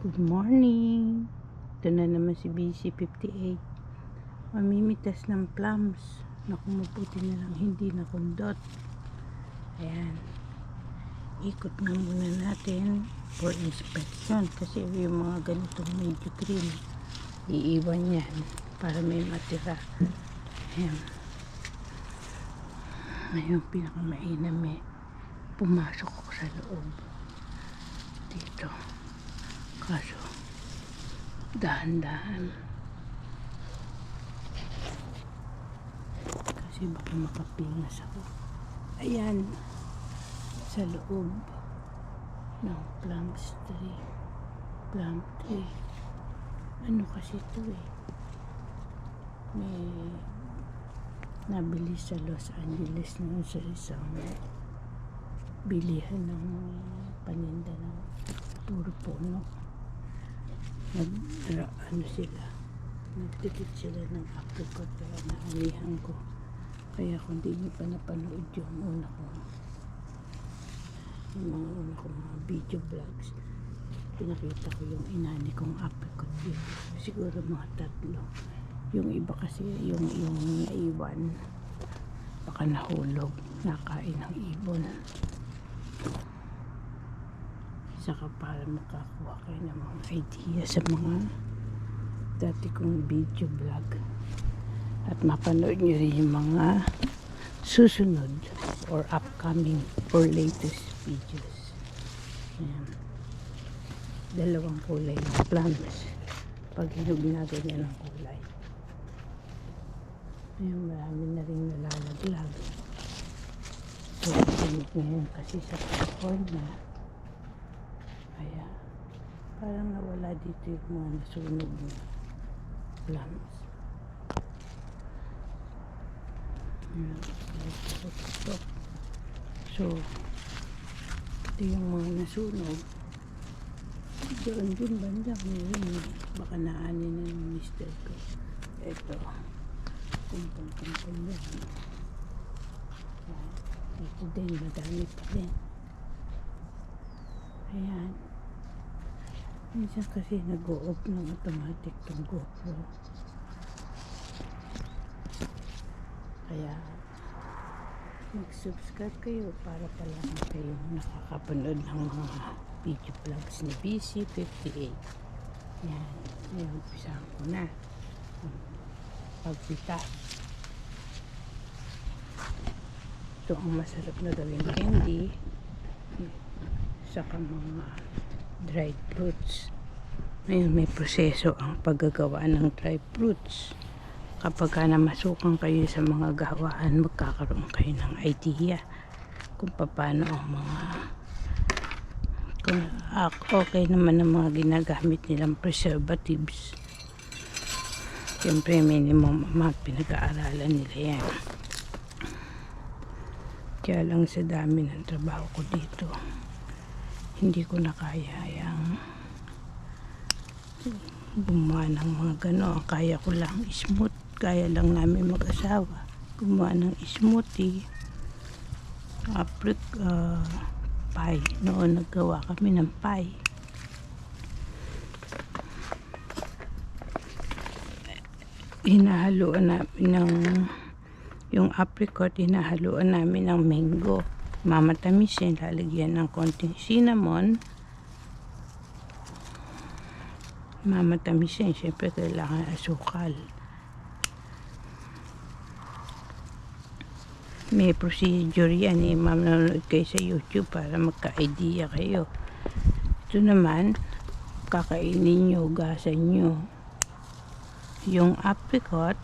Good morning. Ito na naman si BC58. Mamimitas ng plums na kumuputi na lang, hindi na kundot. Ayan. Ikot na muna natin for inspection kasi yung mga ganitong medyo green, iiwan yan para may matira. Ayan. Ngayon pinakamainam pumasok ako sa loob dito. Kaso, dahan-dahan. Kasi baka makapingas ako. Ayan. Sa loob ng plum tree. Plum tree. Ano kasi ito May nabili sa Los Angeles noon sa isang bilihan ng paninda ng puro puno. Nagtikit sila ng apricot kaya naalihan ko. Kaya kung di nyo pa napanood yung mga una kong mga video vlogs, pinakita ko yung inani kong apricot dito. Siguro mga 3. Yung iba kasi yung naiwan, baka nahulog, nakain ng ibon. Saka para makakuha kayo ng mga idea sa mga dati kong video vlog at mapanood nyo rin yung mga susunod or upcoming or latest videos. Ayan. 2 kulay ng plums pag hinog na ganyan ang kulay. Ayan, marami na rin nalalaglag. So ngayon kasi sa California, kaya parang nawala dito yung mga nasunog na plums. So ito yung mga nasunog. Doon din banda ngayon, baka naani na yung mister ko. Ito kumpong yan. Ito din, madami pa din. Ayan. Minsan kasi nag-o-off ng automatic tong GoPro. Kaya mag-subscribe kayo para pala kayo nakakapanood ng mga video vlogs ni BC58. Yan. Ngayon, umpisahan ko na pagpitas. Ito ang masarap na gawing candy. Saka mga dried fruits. Ngayon may proseso ang paggagawa ng dried fruits. Kapag namasukan kayo sa mga gawaan, magkakaroon kayo ng idea kung paano ang mga okay naman ang mga ginagamit nilang preservatives. Siyempre minimum mga pinag-aaralan nila yan. Kaya lang sa dami ng trabaho ko dito, hindi ko na kaya yung gumawa ng mga gano'n. Kaya ko lang smooth. Kaya lang namin mag-asawa gumawa ng smoothie, pie. Noon naggawa kami ng pie. Hinahaluan namin ng yung apricot, hinahaluan namin ng mango. Mamatamisin, lalagyan ng konting cinnamon. Mamatamisin, syempre kailangan asukal. May procedure yan manonood kayo sa YouTube para magka-idea kayo. Ito naman, kakainin nyo, gasan nyo. Yung apricot,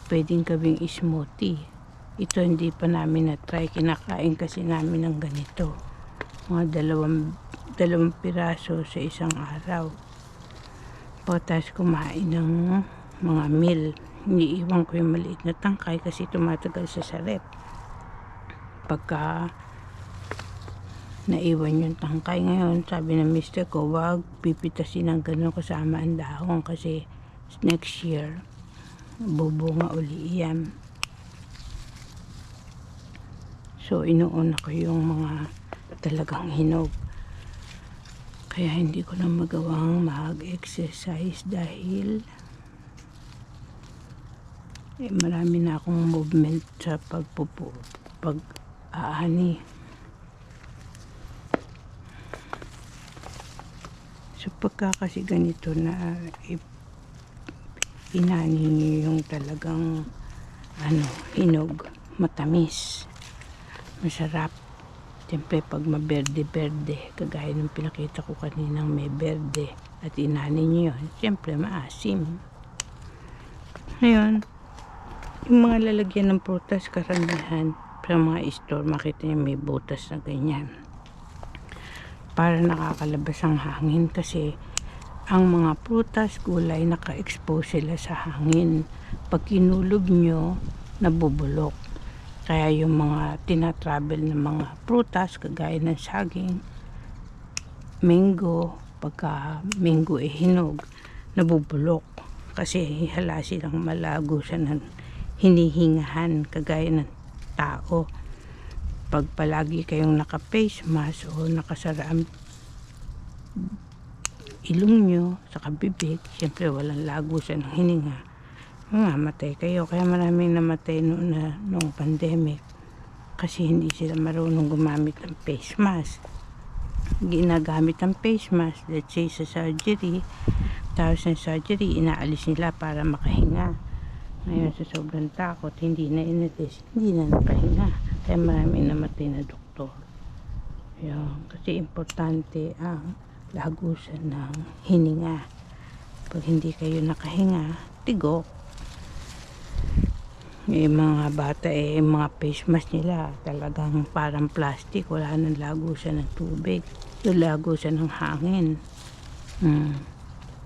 pwedeng gawing smoothie. Ito hindi pa namin na-try. Kinakain kasi namin ng ganito. Mga dalawang piraso sa isang araw. Tapos kumain ng mga meal. Iniiwan ko yung maliit na tangkay kasi tumatagal sa ref. Pagka naiwan yung tangkay ngayon, sabi ng mister ko, wag pipitasin ng gano'n kasama ang dahon kasi next year bubunga uli yan. So inuuna ko yung mga talagang hinog. Kaya hindi ko na magawang mag-exercise dahil marami na akong movement sa pag-aani. So pagka kasi ganito na inani niyo yung talagang hinog, matamis, masarap. Siyempre pag maberde-berde, kagaya ng pinakita ko kaninang may berde at inani niyo yun, siyempre maasim. Ngayon, yung mga lalagyan ng prutas karamihan sa mga store, makita niyo may butas na ganyan para nakakalabas ang hangin, kasi ang mga prutas, gulay, naka-expose sila sa hangin. Pag kinulob nyo, nabubulok. Kaya yung mga tinatravel ng mga prutas, kagaya ng saging, mango, pagka mango hinog, nabubulok. Kasi hala silang malago sa hinihingahan, kagaya ng tao. Pag palagi kayong naka-face mask o nakasara ang ilong nyo sa bibig, siyempre walang lago sa hininga, mamamatay kayo. Kaya maraming namatay noong pandemic kasi hindi sila marunong gumamit ng face mask. Ginagamit ang face mask, let's say sa surgery, tapos sa surgery inaalis nila para makahinga. Ngayon sa sobrang takot, hindi na inalis, hindi na nakahinga. Kaya maraming namatay na doktor. Yan, kasi importante ang lagusan ng hininga. Pag hindi kayo nakahinga, tigok. Mga bata mga face mask nila talagang parang plastic, wala nang lagusan ng tubig, lagusan ng hangin.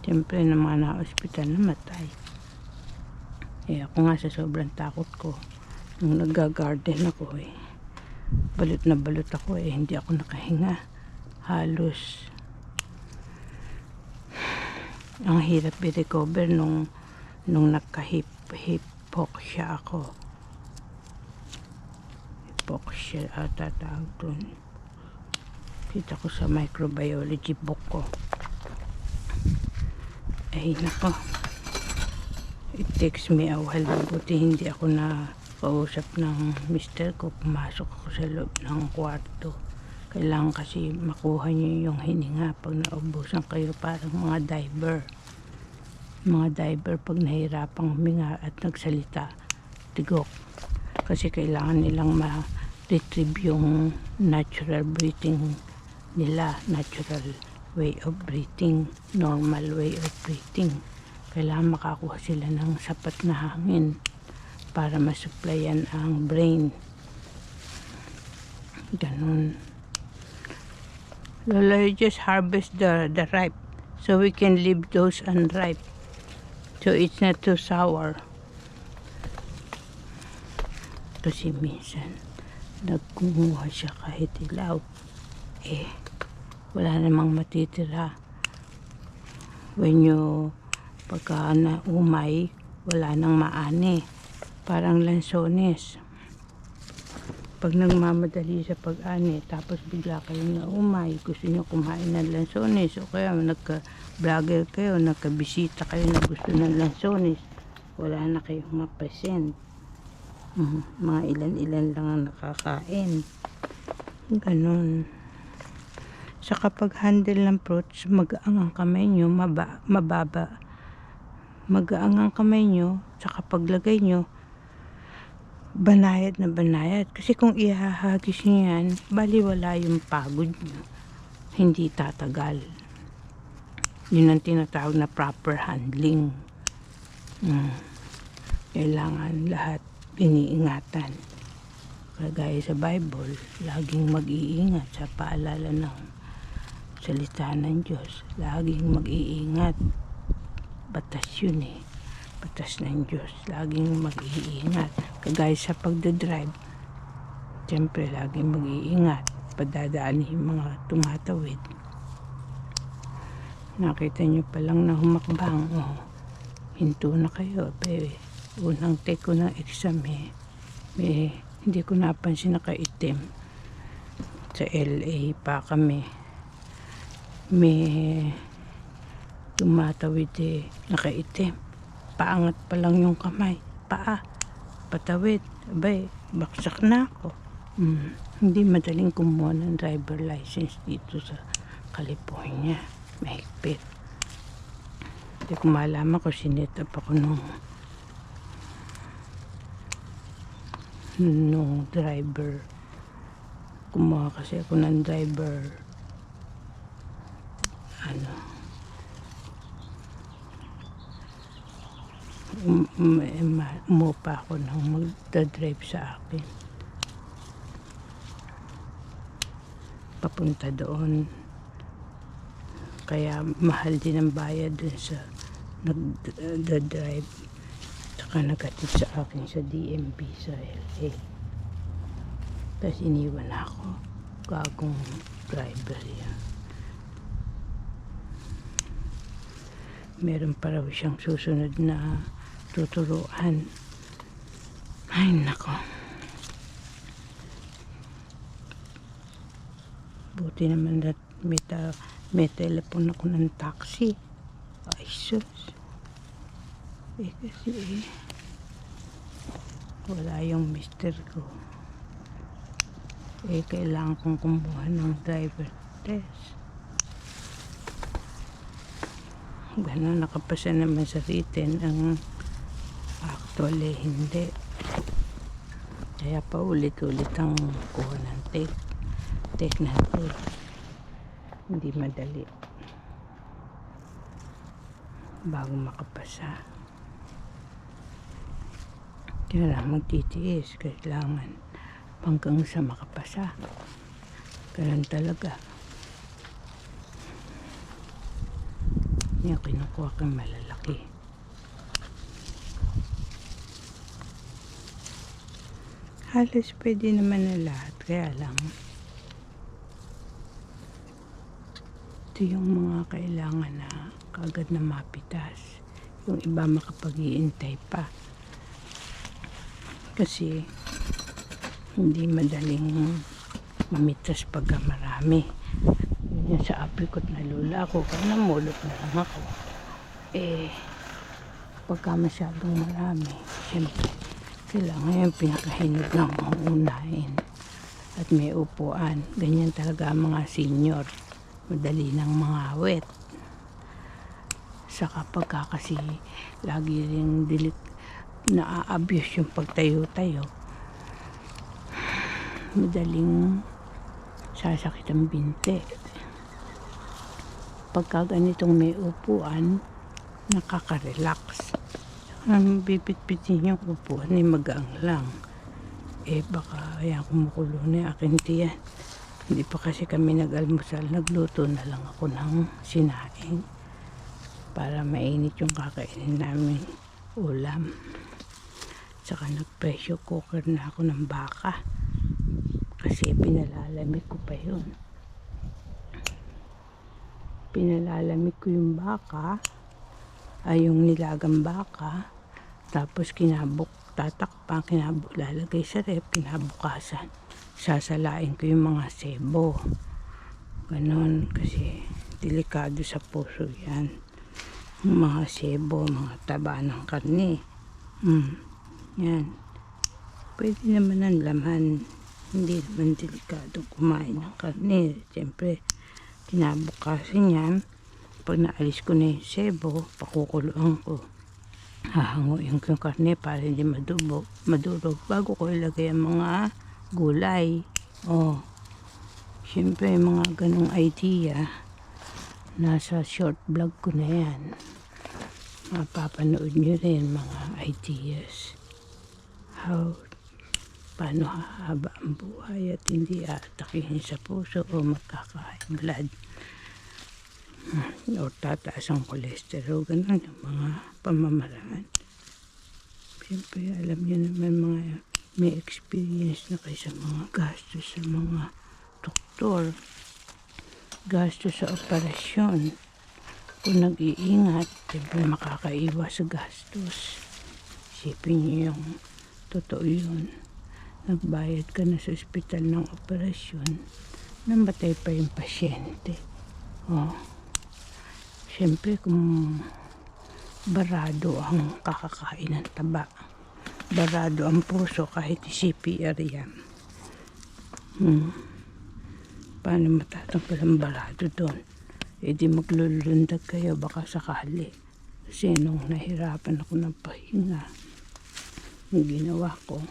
Siyempre ng mga na-hospital namatay. Ako nga sa sobrang takot ko, nung nag-garden ako balot na balot ako hindi ako nakahinga. Halos ang hirap i-recover nung nagka-hypoxia ako. Hypoxia ata tawag dun. Kita ko sa microbiology book ko. Ay nako, it takes me a while. Buti hindi ako na kausap ng mister ko. Pumasok ako sa loob ng kwarto. Kailangan kasi makuha niyo yung hininga pag naubusan kayo, parang mga diver. Mga diver pag nahirapang huminga at nagsalita, tigok. Kasi kailangan nilang ma-retrieve yung natural breathing nila, natural way of breathing, normal way of breathing. Kailangan makakuha sila ng sapat na hangin para masupplyan ang brain. Ganun. Lola, you just harvest the ripe so we can leave those unripe, so it's not too sour. Kasi minsan nagkumuha siya kahit ilaw, wala namang matitira. When you pagka naumay, wala nang maani, parang lansones. Pag nagmamadali sa pag-ani, tapos bigla kayong naumay, gusto nyo kumain ng lansones, o kaya nagka-vlogger kayo, nagka-bisita kayo na gusto ng lansones, wala na kayong ma-present. Mga ilan-ilan lang ang nakakain. Ganon. Sa kapag handle ng fruits, magaang ang kamay nyo, mababa. Magaang ang kamay nyo, sa kapag lagay nyo, banayad na banayad. Kasi kung ihahagis nyo yan, baliwala yung pagod nyo, hindi tatagal. Yun ang tinatawag na proper handling. Kailangan lahat iniingatan. Kagaya sa Bible, laging mag-iingat sa paalala ng salita ng Diyos. Laging mag-iingat. Batas yun batas ng Diyos. Laging mag-iingat. Kagaya sa pagdadrive, siyempre laging mag-iingat. Padadaan yung mga tumatawid. Nakita nyo pa lang na humakbang, hinto na kayo. Unang take ko ng exam hindi ko napansin nakaitim. Sa LA pa kami. may tumatawid nakaitim. Paangat pa lang yung kamay, paa, patawid, abay, baksak na ako. Hindi madaling kumuha ng driver license dito sa California, mahigpit. Hindi ko malaman kung sinetap ako nung driver. Kumuha kasi ako ng driver umupa ako nang magdadrive sa akin papunta doon, kaya mahal din ang bayad dun sa nagdadrive, saka nagatid sa akin sa DMV sa LA. Tapos iniwan ako, gagong driver yan. Meron pa raw siyang susunod na tuturuan. Ay nako, buti naman na may telepon ako ng taxi. Ay sus, kasi wala yung mister ko, kailangan kong kumuha ng driver test. Gano'n, nakapasa naman sa written, ang actually hindi. Kaya pa ulit-ulit ang kuha ng take natin. Hindi madali bago makapasa. Kaya lang magtitiis, kailangan hanggang sa makapasa. Ganun talaga. Yung kinukuha kang malalaki. Halos pwede naman na lahat, kaya lang ito yung mga kailangan na kagad na mapitas. Yung iba makapag-iintay pa, kasi hindi madaling mamitas pagka marami. Yan sa apricot na lula ako, kaya namulot na lang ako. Pagka masyadong marami, siyempre kailangan yung pinakahinog lang ang unahin at may upuan. Ganyan talaga ang mga senior, madali ng mga awet. Saka pagka kasi lagi rin na-abuse yung pagtayo-tayo, madaling sasakit ang binte. Pagka ganitong may upuan, nakaka-relax. Ang bibit-bitin yung upuan ay magaang lang. Baka ayan, kumukulo na yung aking tiyan. Hindi pa kasi kami nag-almusal, nagluto na lang ako ng sinaing para mainit yung kakainin namin ulam. Saka nag-pressure cooker na ako ng baka kasi pinalalamig ko pa yun. Pinalalamig ko yung baka, ay yung nilagang baka, tapos tatakpan, lalagay sa rep, kinabukasan sasalain ko yung mga sebo. Ganon, kasi delikado sa puso yan, mga sebo, mga taba ng karne. Yan, pwede naman ang laman, hindi naman delikado kumain ng karne. Siyempre kinabukasan yan, pag naalis ko na yung sebo, pakukuluan ko, hahanguin ko yung karne para hindi madurog bago ko ilagay ang mga gulay. Siyempre mga ganong idea nasa short vlog ko na yan, mapapanood nyo rin mga ideas paano hahaba ang buhay at hindi atakihin sa puso o magkaka-high blood o tataas ang cholesterol. Ganun yung mga pamamaraan. Siyempre alam nyo naman, mga may experience na kayo sa mga gastos sa mga doktor, gastos sa operasyon. Kung nag-iingat, siyempre makakaiwas sa gastos. Isipin nyo yung totoo yun. Nagbayad ka na sa ospital ng operasyon, namatay pa yung pasyente. Oh, siyempre kung barado ang kakakain ng taba, barado ang puso kahit CPR yan. Paano matatanggal ang barado doon? E di maglulundag kayo baka sakali. Kasi nung nahirapan ako ng pahinga, yung ginawa ko,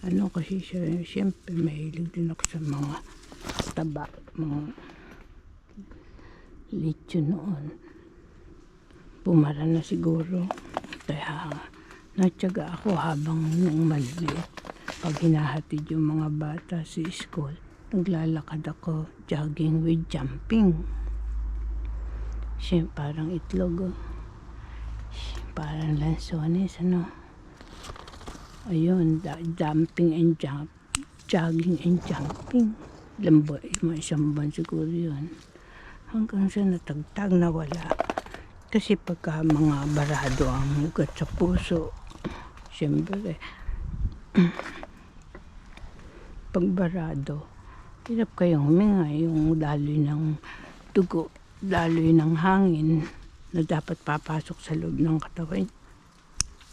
kasi siyempre mahilig din ako sa mga taba, mga lechon noon. Pumara na siguro. Kaya natyaga ako habang nung maliit. Pag hinahatid yung mga bata sa school, naglalakad ako, jogging with jumping. Siyempre parang itlog, parang lansones, ayun, jumping and jogging and jumping. Isang buwan siguro yun. Hanggang sa natagtag na wala. Kasi pagka mga barado ang ugat sa puso, siyempre, pag barado, hirap kayong huminga, yung daloy ng dugo, daloy ng hangin na dapat papasok sa loob ng katawan,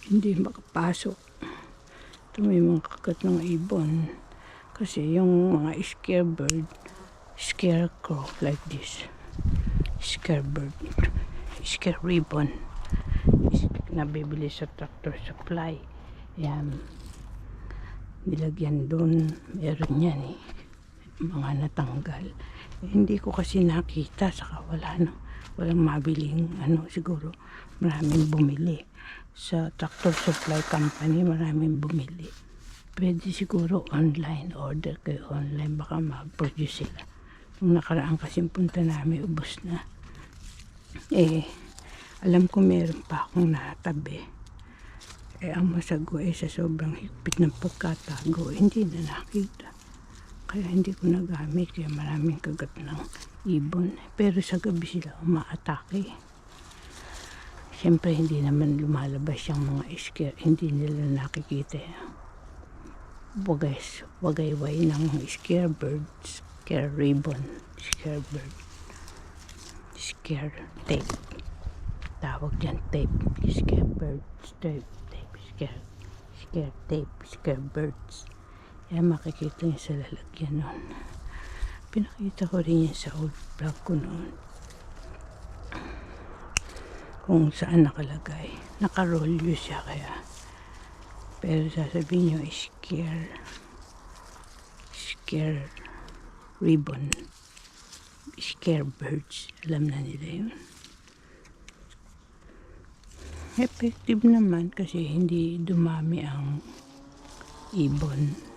hindi makapasok. Ito may mga kagat ng ibon. Kasi yung mga scarecrow like this, scarebird, scare ribbon, nabibili sa tractor supply. Yan, nilagyan doon, meron yan mga natanggal. Hindi ko kasi nakita, saka walang mabiling siguro maraming bumili sa tractor supply company, maraming bumili. Pwede siguro online, order kayo online, baka ma-produce sila. Nung nakaraan kasi punta namin, ubos na. Alam ko meron pa akong natabi. Ang masago sa sobrang higpit ng pagkatago, hindi na nakita. Kaya hindi ko nagamit, kaya maraming kagat ng ibon. Pero sa gabi sila umaatake. Siyempre hindi naman lumalabas yung mga scare, hindi nila nakikita. Wagayway ng scarebird, scare ribbon, scarebird, scare tape. Tawag dyan tape, scarebird, tape, scare tape, scarebirds. Yan makikita niyo sa lalagyan nun. Pinakita ko rin yan sa old vlog ko noon. Kung saan nakalagay. Naka-roll siya kaya. Pero sasabihin nyo, scare ribbon, scare birds. Alam na nila yun. Effective naman kasi hindi dumami ang ibon.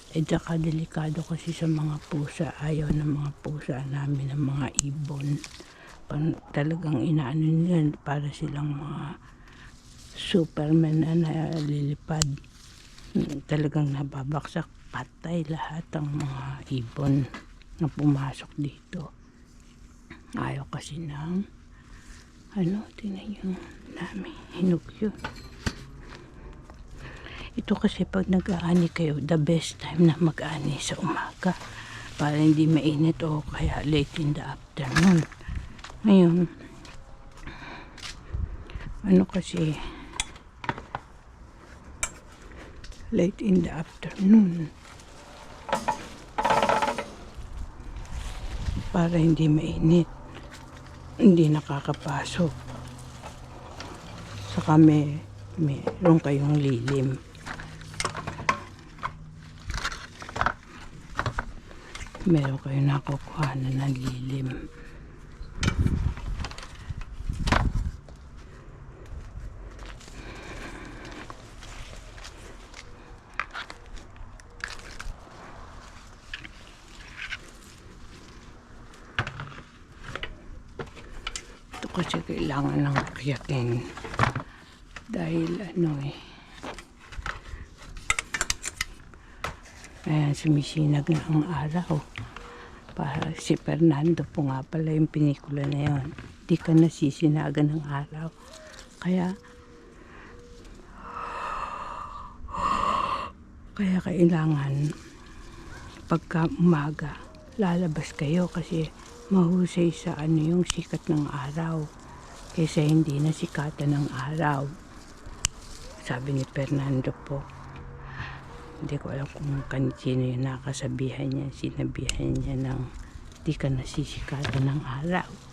Saka delikado kasi sa mga pusa. Ayaw ng mga pusa namin ng mga ibon. Talagang inaano nila para silang mga Superman na nalilipad. Talagang nababaksak, patay lahat ang mga ibon na pumasok dito. Ayaw kasi ng tingnan nyo, dami, hinog yun. Ito kasi pag nag-aani kayo, the best time na mag-aani sa umaga para hindi mainit o kaya late in the afternoon. Ngayon, kasi late in the afternoon para hindi mainit, hindi nakakapasok. Saka meron kayong lilim. Meron kayong nakukuha na ng lilim. Kasi kailangan lang akyatin dahil ayan, sumisinag na ang araw. Para si Fernando po nga pala yung pelikula na yun, di ka nasisinagan ng araw. Kaya kailangan pagka umaga lalabas kayo kasi mahusay sa yung sikat ng araw kaysa hindi nasikatan ng araw. Sabi ni Fernando po. Hindi ko alam kung sino yung nakasabihan niya. Sinabihan niya ng di ka nasisikatan ng araw.